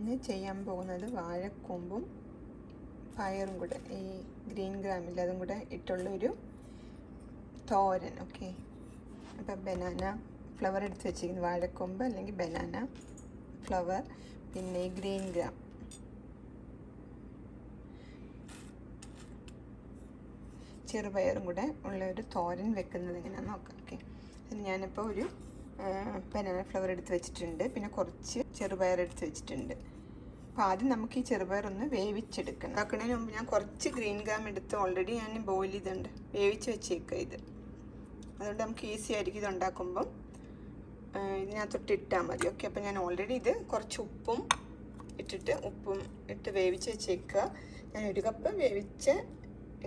ഇന്ന് ചെയ്യാൻ പോകുന്നത് വാഴക്കൂമ്പും പയറും കൂടെ ഈ ഗ്രീൻ ഗ്രാമിൽ അതും കൂടെ ഇട്ടുള്ളൊരു തോരൻ. ഓക്കെ, അപ്പം ബനാന ഫ്ലവർ എടുത്ത് വെച്ചിരിക്കുന്നത്, വാഴക്കൊമ്പ് അല്ലെങ്കിൽ ബനാന ഫ്ലവർ, പിന്നെ ഈ ഗ്രീൻ ഗ്രാം, ചെറുപയറും കൂടെ ഉള്ള ഒരു തോരൻ വെക്കുന്നത് എങ്ങനെയാണെന്ന് നോക്കാം. ഓക്കെ, ഞാനിപ്പോൾ ഒരു ബനാന ഫ്ലവർ എടുത്ത് വെച്ചിട്ടുണ്ട്, പിന്നെ കുറച്ച് ചെറുപയർ എടുത്ത് വെച്ചിട്ടുണ്ട്. അപ്പോൾ ആദ്യം നമുക്ക് ഈ ചെറുപയർ ഒന്ന് വേവിച്ചെടുക്കണം. ഉണ്ടാക്കുന്നതിന് മുമ്പ് ഞാൻ കുറച്ച് ഗ്രീൻ ഗ്രാം എടുത്ത് ഓൾറെഡി ഞാൻ ബോയിൽ ചെയ്തിട്ടുണ്ട്, വേവിച്ച് വെച്ചേക്കുക ഇത്. അതുകൊണ്ട് നമുക്ക് ഈസി ആയിരിക്കും ഇത് ഉണ്ടാക്കുമ്പം ഇതിനകത്തൊട്ട് ഇട്ടാൽ മതി. ഓക്കെ, അപ്പോൾ ഞാൻ ഓൾറെഡി ഇത് കുറച്ച് ഉപ്പും ഇട്ട് വേവിച്ച് വെച്ചേക്കുക. ഞാൻ 1 കപ്പ് വേവിച്ച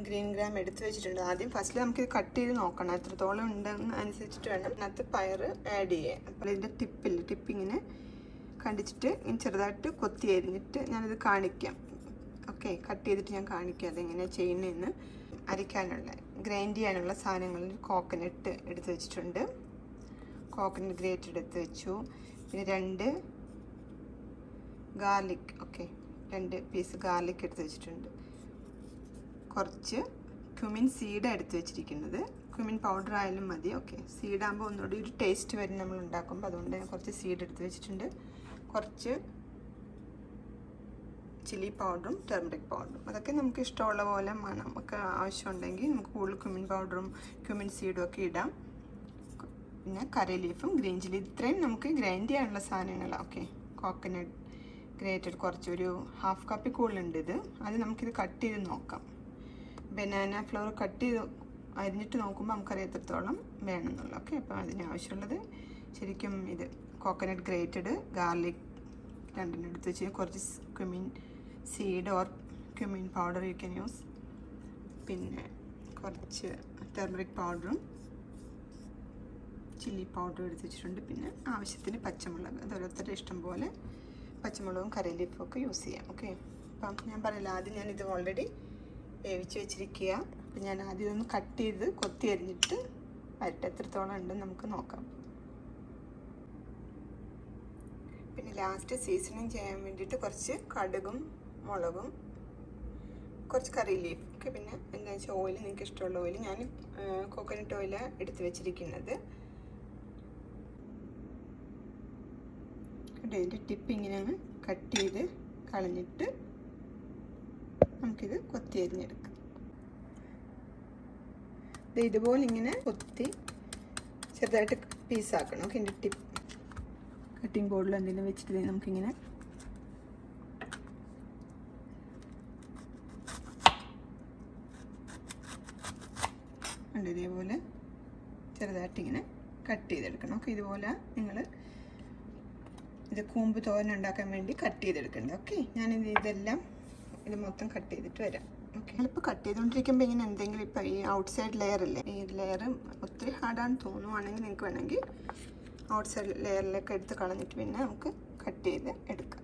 ഗ്രീൻ ഗ്രാം എടുത്ത് വെച്ചിട്ടുണ്ട്. ആദ്യം ഫസ്റ്റിൽ നമുക്കിത് കട്ട് ചെയ്ത് നോക്കണം എത്രത്തോളം ഉണ്ടെന്ന് അനുസരിച്ചിട്ട് വേണം അതിനകത്ത് പയർ ആഡ് ചെയ്യാൻ. അപ്പോൾ ഇതിൻ്റെ ടിപ്പിങ്ങനെ കണ്ടിച്ചിട്ട് ചെറുതായിട്ട് കൊത്തി അരിഞ്ഞിട്ട് ഞാനിത് കാണിക്കാം. ഓക്കെ, കട്ട് ചെയ്തിട്ട് ഞാൻ കാണിക്കാം അതെങ്ങനെയാണ് ചെയ്യുന്നതെന്ന്. അരയ്ക്കാനുള്ള ഗ്രൈൻഡ് ചെയ്യാനുള്ള സാധനങ്ങളിൽ കോക്കനട്ട് എടുത്ത് വെച്ചിട്ടുണ്ട്, കോക്കനട്ട് ഗ്രേറ്റ് എടുത്ത് വെച്ചു. പിന്നെ 2 ഗാർലിക്, ഓക്കെ 2 പീസ് ഗാർലിക് എടുത്ത് വെച്ചിട്ടുണ്ട്. കുറച്ച് ക്യുമിൻ സീഡ് എടുത്ത് വെച്ചിരിക്കുന്നത്, ക്യുമിൻ പൗഡർ ആയാലും മതി. ഓക്കെ, സീഡാകുമ്പോൾ ഒന്നുകൂടി ഒരു ടേസ്റ്റ് വരും നമ്മൾ ഉണ്ടാക്കുമ്പോൾ, അതുകൊണ്ട് ഞാൻ കുറച്ച് സീഡ് എടുത്ത് വെച്ചിട്ടുണ്ട്. കുറച്ച് ചില്ലി പൗഡറും ടർമറിക് പൗഡറും, അതൊക്കെ നമുക്ക് ഇഷ്ടമുള്ള പോലെ മണം ഒക്കെ ആവശ്യമുണ്ടെങ്കിൽ നമുക്ക് കൂടുതൽ ക്യുമിൻ പൗഡറും ക്യുമിൻ സീഡും ഒക്കെ ഇടാം. പിന്നെ കറി ലീഫും ഗ്രീൻ ചില്ലി, ഇത്രയും നമുക്ക് ഗ്രൈൻഡ് ചെയ്യാനുള്ള സാധനങ്ങളാണ്. ഓക്കെ, കോക്കനട്ട് ഗ്രേറ്റഡ് കുറച്ചൊരു 1/2 കപ്പിൽ കൂടുതലുണ്ട് ഇത്. അത് നമുക്കിത് കട്ട് ചെയ്ത് നോക്കാം. ബനാന ഫ്ലവർ കട്ട് ചെയ്ത് അരിഞ്ഞിട്ട് നോക്കുമ്പോൾ നമുക്കറിയാം എത്രത്തോളം വേണമെന്നുള്ളൂ. ഓക്കെ, അപ്പോൾ അതിനാവശ്യമുള്ളത് ശരിക്കും ഇത് കോക്കനട്ട് ഗ്രേറ്റഡ്, ഗാർലിക് 2 എടുത്ത് വെച്ച്, കുറച്ച് cumin seed or cumin powder you can use, പിന്നെ കുറച്ച് ടർമറിക് പൗഡറും ചില്ലി പൗഡറും എടുത്ത് വെച്ചിട്ടുണ്ട്. പിന്നെ ആവശ്യത്തിന് പച്ചമുളക്, അത് ഓരോരുത്തരുടെ ഇഷ്ടം പോലെ പച്ചമുളകും കറി ലീഫും ഒക്കെ യൂസ് ചെയ്യാം. ഓക്കെ, അപ്പം ഞാൻ പറയില്ല, ആദ്യം ഞാനിത് ഓൾറെഡി വേവിച്ച് വെച്ചിരിക്കുക. അപ്പം ഞാൻ ആദ്യം ഇതൊന്ന് കട്ട് ചെയ്ത് കൊത്തി അരിഞ്ഞിട്ട് വരട്ടെ, എത്രത്തോളം ഉണ്ടെന്ന് നമുക്ക് നോക്കാം. പിന്നെ ലാസ്റ്റ് സീസണിങ് ചെയ്യാൻ വേണ്ടിയിട്ട് കുറച്ച് കടുകും മുളകും കുറച്ച് കറി ലീഫ്. ഓക്കെ, പിന്നെ എന്താ വെച്ചാൽ ഓയിൽ, നിങ്ങൾക്ക് ഇഷ്ടമുള്ള ഓയിൽ, ഞാൻ കോക്കനട്ട് ഓയിലാണ് എടുത്ത് വെച്ചിരിക്കുന്നത്. ഇതിൻ്റെ ടിപ്പ് ഇങ്ങനെയാണ് കട്ട് ചെയ്ത് കളഞ്ഞിട്ട് നമുക്കിത് കൊത്തി അരിഞ്ഞെടുക്കാം. ഇതുപോലെ ഇങ്ങനെ കൊത്തി ചെറുതായിട്ട് പീസാക്കണം. ഓക്കെ, എൻ്റെ ടിപ്പ് കട്ടിങ് ബോർഡിൽ എന്തെങ്കിലും വെച്ചിട്ട് നമുക്കിങ്ങനെ ഇതേപോലെ ചെറുതായിട്ടിങ്ങനെ കട്ട് ചെയ്തെടുക്കണം. ഓക്കെ, ഇതുപോലെ നിങ്ങൾ ഇത് കൂമ്പ് തോരൻ ഉണ്ടാക്കാൻ വേണ്ടി കട്ട് ചെയ്തെടുക്കേണ്ടത്. ഓക്കെ, ഞാനിത് ഇത് മൊത്തം കട്ട് ചെയ്തിട്ട് വരാം. ഓക്കെ, ഇപ്പോൾ കട്ട് ചെയ്തുകൊണ്ടിരിക്കുമ്പോൾ ഇങ്ങനെ എന്തെങ്കിലും ഇപ്പോൾ ഈ ഔട്ട് സൈഡ് ലെയർ ഇല്ലേ, ഈ ലെയർ ഒത്തിരി ഹാർഡാണെന്ന് തോന്നുവാണെങ്കിൽ നിങ്ങൾക്ക് വേണമെങ്കിൽ ഔട്ട് സൈഡ് ലെയറിലൊക്കെ എടുത്ത് കളഞ്ഞിട്ട് പിന്നെ നമുക്ക് കട്ട് ചെയ്ത് എടുക്കാം.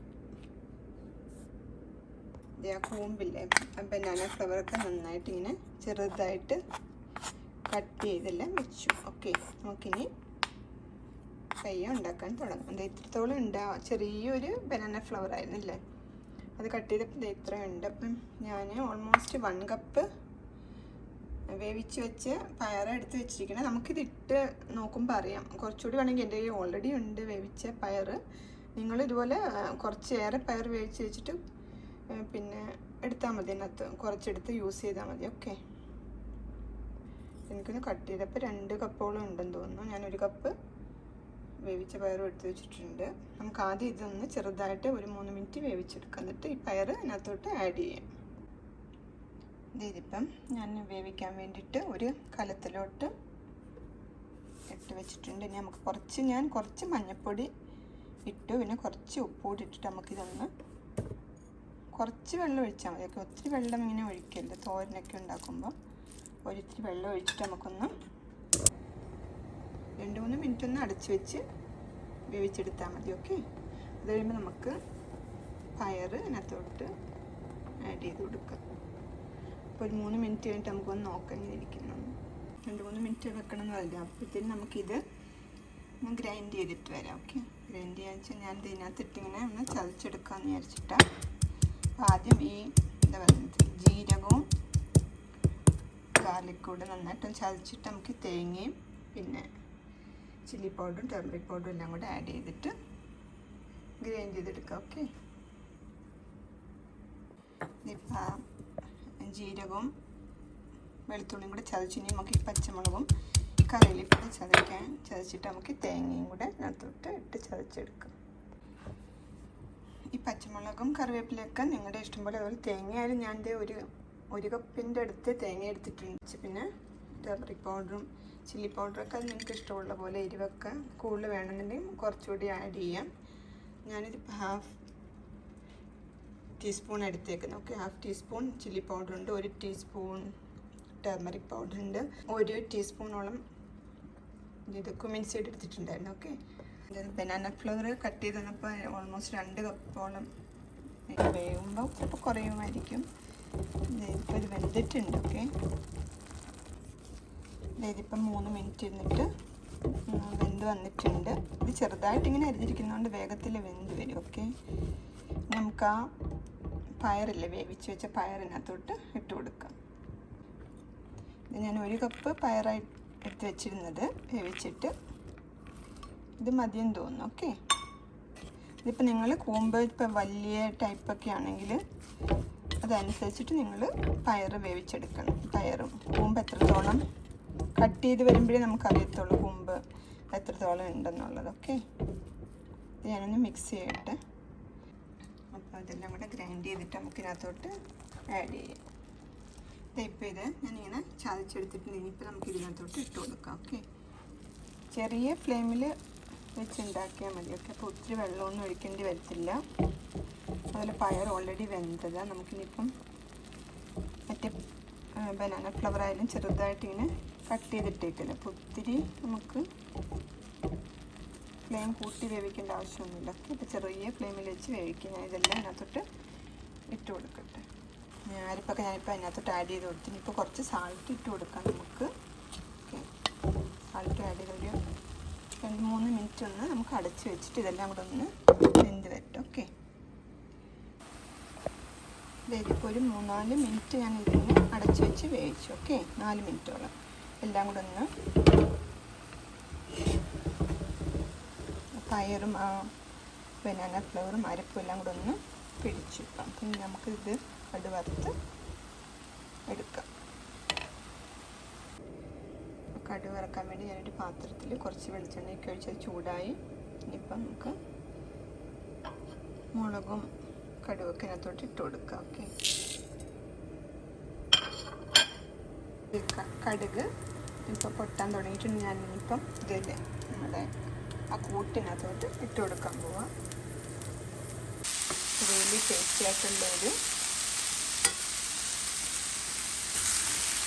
ഇത് ആ കൂമ്പില്ലേ, ബനാന ഫ്ലവറൊക്കെ നന്നായിട്ട് ഇങ്ങനെ ചെറുതായിട്ട് കട്ട് ചെയ്തെല്ലാം വെച്ചു. ഓക്കെ, നമുക്കിനി പയ്യെ ഉണ്ടാക്കാൻ തുടങ്ങാം. അത് ഇത്രത്തോളം ചെറിയൊരു ബനാന ഫ്ലവർ ആയിരുന്നില്ലേ, അത് കട്ട് ചെയ്തപ്പോൾ ഇത്രയുണ്ട്. അപ്പം ഞാൻ ഓൾമോസ്റ്റ് 1 കപ്പ് വേവിച്ച് വെച്ച് പയർ എടുത്ത് വെച്ചിരിക്കണം. നമുക്കിതിട്ട് നോക്കുമ്പോൾ അറിയാം, കുറച്ചുകൂടി വേണമെങ്കിൽ എൻ്റെ കയ്യിൽ ഓൾറെഡി ഉണ്ട് വേവിച്ച പയർ. നിങ്ങൾ ഇതുപോലെ കുറച്ചേറെ പയർ വേവിച്ച് വെച്ചിട്ട് പിന്നെ എടുത്താൽ മതി, അതിനകത്ത് കുറച്ചെടുത്ത് യൂസ് ചെയ്താൽ മതി. ഓക്കെ, എനിക്കൊന്ന് കട്ട് ചെയ്തപ്പോൾ 2 കപ്പോളം ഉണ്ടെന്ന് തോന്നുന്നു. ഞാൻ 1 കപ്പ് വേവിച്ച പയറും എടുത്ത് വെച്ചിട്ടുണ്ട്. നമുക്ക് ആദ്യം ഇതൊന്ന് ചെറുതായിട്ട് ഒരു 3 മിനിറ്റ് വേവിച്ചെടുക്കാം, എന്നിട്ട് ഈ പയർ അതിനകത്തോട്ട് ആഡ് ചെയ്യാം. ഇതിപ്പം ഞാൻ വേവിക്കാൻ വേണ്ടിയിട്ട് ഒരു കലത്തിലോട്ട് ഇട്ട് വെച്ചിട്ടുണ്ട്. ഇനി നമുക്ക് ഞാൻ കുറച്ച് മഞ്ഞൾപ്പൊടി ഇട്ടു, പിന്നെ കുറച്ച് ഉപ്പുകൂടി ഇട്ടിട്ട് നമുക്കിതൊന്ന് കുറച്ച് വെള്ളം ഒഴിച്ചാൽ മതി. ഒക്കെ ഒത്തിരി വെള്ളം ഇങ്ങനെ ഒഴിക്കരുത്, തോരനൊക്കെ ഉണ്ടാക്കുമ്പോൾ ഒരിത്തിരി വെള്ളം ഒഴിച്ചിട്ട് നമുക്കൊന്ന് 2-3 മിനിറ്റ് ഒന്ന് അടച്ചു വെച്ച് വേവിച്ചെടുത്താൽ മതി. ഓക്കെ, അത് കഴിയുമ്പോൾ നമുക്ക് പയർ അതിനകത്തോട്ട് ആഡ് ചെയ്ത് കൊടുക്കാം. അപ്പോൾ ഒരു 3 മിനിറ്റ് കഴിഞ്ഞിട്ട് നമുക്കൊന്ന് നോക്കാം ഇങ്ങനെ ഇരിക്കുന്നു. 2-3 മിനിറ്റ് വെക്കണം എന്നല്ല, അപ്പോഴത്തേനും നമുക്കിത് ഒന്ന് ഗ്രൈൻഡ് ചെയ്തിട്ട് വരാം. ഓക്കെ, ഗ്രൈൻഡ് ചെയ്യാന്ന് വെച്ചാൽ ഞാൻ ഇതിനകത്തിട്ടിങ്ങനെ ഒന്ന് ചതച്ചെടുക്കാമെന്ന് വിചാരിച്ചിട്ടാണ്. ആദ്യം ഈ എന്താ പറയുന്നത് ജീരകവും ഗാർലിക് കൂടെ നന്നായിട്ടൊന്ന് ചതച്ചിട്ട് നമുക്ക് തേങ്ങയും പിന്നെ ചില്ലി പൗഡറും ടർമറിക് പൗഡറും എല്ലാം കൂടെ ആഡ് ചെയ്തിട്ട് ഗ്രൈൻഡ് ചെയ്തെടുക്കാം. ഓക്കെ, ഇപ്പം ജീരകവും വെളുത്തുള്ളിയും കൂടെ ചതച്ചിനി നമുക്ക് ഈ പച്ചമുളകും കറിവേപ്പില ചതച്ചിട്ട് നമുക്ക് തേങ്ങയും കൂടെ അതിനകത്തോട്ട് ഇട്ട് ചതച്ചെടുക്കാം. ഈ പച്ചമുളകും കറിവേപ്പിലയൊക്കെ നിങ്ങളുടെ ഇഷ്ടം പോലെ, അതുപോലെ തേങ്ങയായാലും ഞാൻ ഒരു കപ്പിൻ്റെ അടുത്ത് തേങ്ങ എടുത്തിട്ടുണ്ട്. പിന്നെ ടർമറിക് പൗഡറും ചില്ലി പൗഡറൊക്കെ അത് നിങ്ങൾക്ക് ഇഷ്ടമുള്ള പോലെ എരിവൊക്കെ കൂടുതൽ വേണമെന്നുണ്ടെങ്കിൽ കുറച്ചുകൂടി ആഡ് ചെയ്യാം. ഞാനിതിപ്പോൾ ഹാഫ് ടീസ്പൂൺ എടുത്തേക്കുന്നത്. ഓക്കെ, ഹാഫ് ടീസ്പൂൺ ചില്ലി പൗഡറുണ്ട്, 1 ടീസ്പൂൺ ടർമറിക് പൗഡറുണ്ട്, 1 ടീസ്പൂണോളം ഇത് കുമിൻ സീഡ് എടുത്തിട്ടുണ്ടായിരുന്നു. ഓക്കെ, ബനാന ഫ്ലവർ കട്ട് ചെയ്ത് തന്നപ്പോൾ ഓൾമോസ്റ്റ് 2 കപ്പോളം വേകുമ്പോൾ ചിലപ്പോൾ കുറയുമായിരിക്കും. ഇതിപ്പോൾ ഇത് വെന്തിട്ടുണ്ട്. ഓക്കെ, ഇതിപ്പം 3 മിനിറ്റ് ഇരുന്നിട്ട് വെന്ത് വന്നിട്ടുണ്ട്. ഇത് ചെറുതായിട്ട് ഇങ്ങനെ അരിഞ്ഞിരിക്കുന്നതുകൊണ്ട് വേഗത്തിൽ വെന്ത് വരും. ഓക്കെ, നമുക്ക് ആ പയറില്ലേ, വേവിച്ച് വെച്ച പയറിനകത്തോട്ട് ഇട്ട് കൊടുക്കാം. ഇത് ഞാൻ 1 കപ്പ് പയറായി എടുത്ത് വെച്ചിരുന്നത് വേവിച്ചിട്ട് ഇത് മതിയെന്ന് തോന്നുന്നു. ഓക്കെ, ഇതിപ്പോൾ നിങ്ങൾ കൂമ്പ് ഇപ്പം വലിയ ടൈപ്പൊക്കെ ആണെങ്കിൽ അതനുസരിച്ചിട്ട് നിങ്ങൾ പയർ വേവിച്ചെടുക്കണം. പയറും കൂമ്പ് എത്രത്തോളം കട്ട് ചെയ്ത് വരുമ്പോഴേ നമുക്കറിയത്തുള്ളൂ കൂമ്പ് എത്രത്തോളം ഉണ്ടെന്നുള്ളത്. ഓക്കെ, ഇത് ഞാനൊന്ന് മിക്സ് ചെയ്യട്ടെ. അപ്പോൾ ഇതെല്ലാം കൂടെ ഗ്രൈൻഡ് ചെയ്തിട്ട് നമുക്ക് ഇതിനകത്തോട്ട് ആഡ് ചെയ്യാം. ഇപ്പോൾ ഇത് ഞാനിങ്ങനെ ചതച്ചെടുത്തിട്ട് ഇനിയിപ്പോൾ നമുക്ക് ഇതിനകത്തോട്ട് ഇട്ട് കൊടുക്കാം. ഓക്കെ, ചെറിയ ഫ്ലെയിമിൽ വെച്ച് ഉണ്ടാക്കിയാൽ മതി. ഓക്കെ, അപ്പോൾ ഒത്തിരി വെള്ളമൊന്നും ഒഴിക്കേണ്ടി വരത്തില്ല. അതുപോലെ പയർ ഓൾറെഡി വെന്തതാണ്. നമുക്കിനിയിപ്പം മറ്റേ ബനാന ഫ്ലവർ ആയാലും ചെറുതായിട്ട് ഇങ്ങനെ കട്ട് ചെയ്തിട്ടേക്കില്ല. അപ്പോൾ ഒത്തിരി നമുക്ക് ഫ്ലെയിം കൂട്ടി വേവിക്കേണ്ട ആവശ്യമൊന്നുമില്ല. ഓക്കെ, ഇപ്പോൾ ചെറിയ ഫ്ലെയിമിൽ വെച്ച് വേവിക്കുക. ഞാൻ ഇതെല്ലാം അതിനകത്തോട്ട് ഇട്ട് കൊടുക്കട്ടെ. അരിപ്പൊക്കെ ഞാനിപ്പോൾ അതിനകത്തോട്ട് ആഡ് ചെയ്ത് കൊടുത്തിന്. ഇപ്പോൾ കുറച്ച് സാൾട്ട് ഇട്ട് കൊടുക്കാം നമുക്ക്. ഓക്കെ, സാൾട്ട് ആഡ് ചെയ്തൊരു 2-3 മിനിറ്റ് ഒന്ന് നമുക്ക് അടച്ച് വെച്ചിട്ട് ഇതെല്ലാം കൂടെ ഒന്ന് വെന്ത് വരട്ടെ. ഓക്കെ, ഇതിപ്പോൾ ഒരു 3-4 മിനിറ്റ് ഞാൻ ഇതിന് അടച്ച് വെച്ച് വേവിച്ചു. ഓക്കെ, 4 മിനിറ്റോളം എല്ലാം കൂടെ ഒന്ന് പയറും ആ ബനാന ഫ്ലവറും അരപ്പും എല്ലാം കൂടെ ഒന്ന് പിടിച്ചു. അപ്പം നമുക്കിത് കടുവറുത്ത് എടുക്കാം. കടുക് വറക്കാൻ വേണ്ടി ഞാനൊരു പാത്രത്തിൽ കുറച്ച് വെളിച്ചെണ്ണയൊക്കെ ഒഴിച്ച് ചൂടായി. ഇനിയിപ്പം നമുക്ക് മുളകും കടുകൊക്കെ അതിനകത്തോട്ട് ഇട്ട് കൊടുക്കാം. ഓക്കെ, കടുക് ഇപ്പോൾ പൊട്ടാൻ തുടങ്ങിയിട്ടുണ്ട്. ഞാൻ ഇനിയിപ്പം ഇതില്ലേ നമ്മുടെ ആ കൂട്ടിനകത്തോട്ട് ഇട്ട് കൊടുക്കാൻ പോവാം. റിയലി ടേസ്റ്റി ആയിട്ടുള്ളൊരു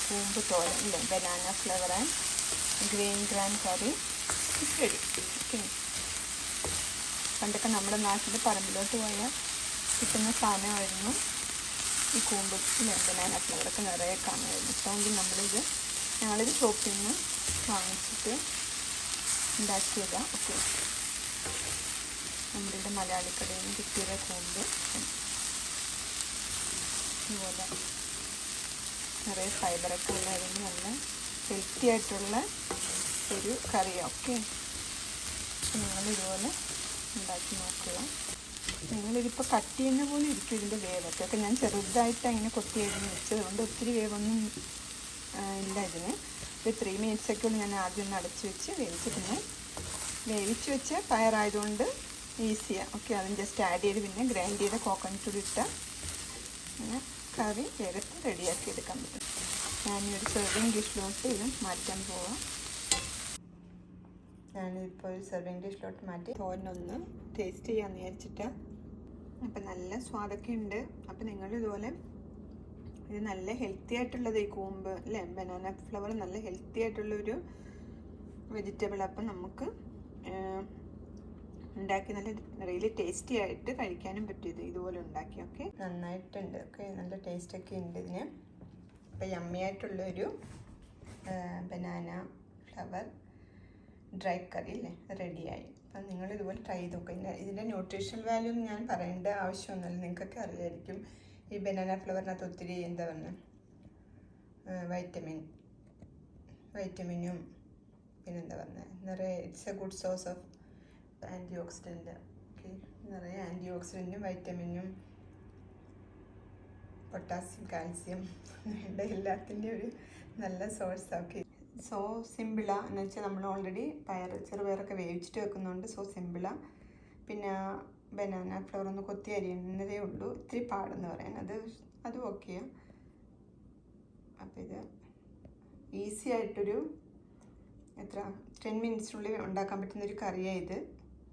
കൂമ്പ് തോരൻ ഇല്ലേ, banana flower and green gram curry ready. Okay, പണ്ടൊക്കെ നമ്മുടെ നാട്ടിൽ പറമ്പിലോട്ട് പോയാൽ കിട്ടുന്ന സാധനമായിരുന്നു ഈ കൂമ്പ് ബനാന ഫ്ലവറൊക്കെ നിറയെ കാണുമായിരുന്നു. ഇപ്പോൾ ഞങ്ങളിത് ഷോപ്പിൽ നിന്ന് വാങ്ങിച്ചിട്ട് ഉണ്ടാക്കിയതാണ്. ഓക്കെ, നമ്മുടെ മലയാളിക്കടയിൽ നിന്ന് കിട്ടിയ കൂമ്പ് ഇതുപോലെ നിറയെ ഫൈബറൊക്കെ ഉള്ളതിന് നല്ല ഹെൽത്തി ആയിട്ടുള്ള ഒരു കറിയാണ്. ഓക്കെ, നിങ്ങളിതുപോലെ ഉണ്ടാക്കി നോക്കുക. നിങ്ങളിതിപ്പോൾ കട്ട് ചെയ്യുന്ന പോലെ ഇരിക്കും ഇതിൻ്റെ വേവൊക്കെ. ഞാൻ ചെറുതായിട്ട് അങ്ങനെ കൊത്തി എഴുതി വെച്ചതുകൊണ്ട് ഒത്തിരി വേവൊന്നും ഇല്ല ഇതിന്. ഒരു 3 മിനിറ്റ്സൊക്കെ ഞാൻ ആദ്യം ഒന്ന് അടച്ച് വെച്ച് വേവിച്ച്, പിന്നെ വേവിച്ച് വെച്ച പയറായതുകൊണ്ട് ഈസിയാണ്. ഓക്കെ, അതും ജസ്റ്റ് ആഡ് ചെയ്ത് പിന്നെ ഗ്രൈൻഡ് ചെയ്ത കോക്കനട്ട് കൂടി ഇട്ടാൽ അങ്ങനെ കറി വേഗത്തിൽ റെഡിയാക്കി എടുക്കാൻ പറ്റും. ഞാനൊരു സെർവിങ് ഡിഷിലോട്ട് ഇത് മാറ്റാൻ പോവാം. ഞാനിപ്പോൾ ഒരു സെർവിങ് ഡിഷിലോട്ട് മാറ്റി തോരനൊന്ന് ടേസ്റ്റ് ചെയ്യാമെന്ന് വിചാരിച്ചിട്ടാണ്. അപ്പം നല്ല സ്വാദൊക്കെ ഉണ്ട്. അപ്പം നിങ്ങളിതുപോലെ ഇത് നല്ല ഹെൽത്തി ആയിട്ടുള്ളത്, ഈ കൂമ്പ് അല്ലേ ബനാന ഫ്ലവർ നല്ല ഹെൽത്തി ആയിട്ടുള്ളൊരു വെജിറ്റബിൾ. അപ്പം നമുക്ക് ഉണ്ടാക്കി നല്ല റിയലി ടേസ്റ്റി ആയിട്ട് കഴിക്കാനും പറ്റും. ഇതുപോലെ ഉണ്ടാക്കി. ഓക്കെ, നന്നായിട്ടുണ്ട്. ഓക്കെ, നല്ല ടേസ്റ്റൊക്കെ ഉണ്ട് ഇതിന്. അപ്പം യമ്മി ആയിട്ടുള്ളൊരു ബനാന ഫ്ലവർ ഡ്രൈ കറി അല്ലേ റെഡിയായി. അപ്പം നിങ്ങൾ ഇതുപോലെ ട്രൈ ചെയ്ത് നോക്കുക. ഇതിൻ്റെ ന്യൂട്രീഷണൽ വാല്യൂ ഒന്നും ഞാൻ പറയേണ്ട ആവശ്യമൊന്നുമില്ല, നിങ്ങൾക്കൊക്കെ അറിയായിരിക്കും. ഈ ബനാന ഫ്ലവറിനകത്ത് ഒത്തിരി എന്താ പറയുക വൈറ്റമിനും പിന്നെന്താ പറയുന്നത് നിറയെ it's a good source of antioxidant. Okay, നിറയെ ആൻറ്റി ഓക്സിഡൻറ്റും വൈറ്റമിനും പൊട്ടാസ്യം കാൽസ്യം വേണ്ട എല്ലാത്തിൻ്റെ ഒരു നല്ല സോഴ്സ്. ഓക്കെ, സോ സിമ്പിളാ എന്ന് വെച്ചാൽ നമ്മൾ ഓൾറെഡി ചെറുപയറൊക്കെ വേവിച്ചിട്ട് വെക്കുന്നുണ്ട്. സോ സിമ്പിളാ. പിന്നെ ബനാന ഫ്ലവർ ഒന്ന് കൊത്തി അരിയുന്നതേ ഉള്ളൂ, ഇത്തിരി പാടെന്ന് പറയാൻ, അതും ഓക്കെയാണ്. അപ്പോൾ ഇത് ഈസി ആയിട്ടൊരു 10 മിനിറ്റ്സിനുള്ളിൽ ഉണ്ടാക്കാൻ പറ്റുന്നൊരു കറിയാണ് ഇത്.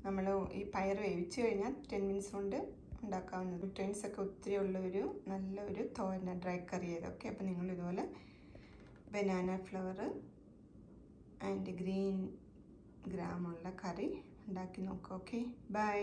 നമ്മൾ ഈ പയർ വേവിച്ച് കഴിഞ്ഞാൽ 10 മിനിറ്റ്സ് കൊണ്ട് ഉണ്ടാക്കാവുന്നത്. ന്യൂട്രിയൻസൊക്കെ ഒത്തിരി ഉള്ളൊരു നല്ലൊരു തോരൻ ഡ്രൈ കറി ഇതൊക്കെ. അപ്പോൾ നിങ്ങൾ ഇതുപോലെ ബനാന ഫ്ലവർ ആൻഡ് ഗ്രീൻ ഗ്രാമുള്ള കറി ഉണ്ടാക്കി നോക്കുക. Okay, by.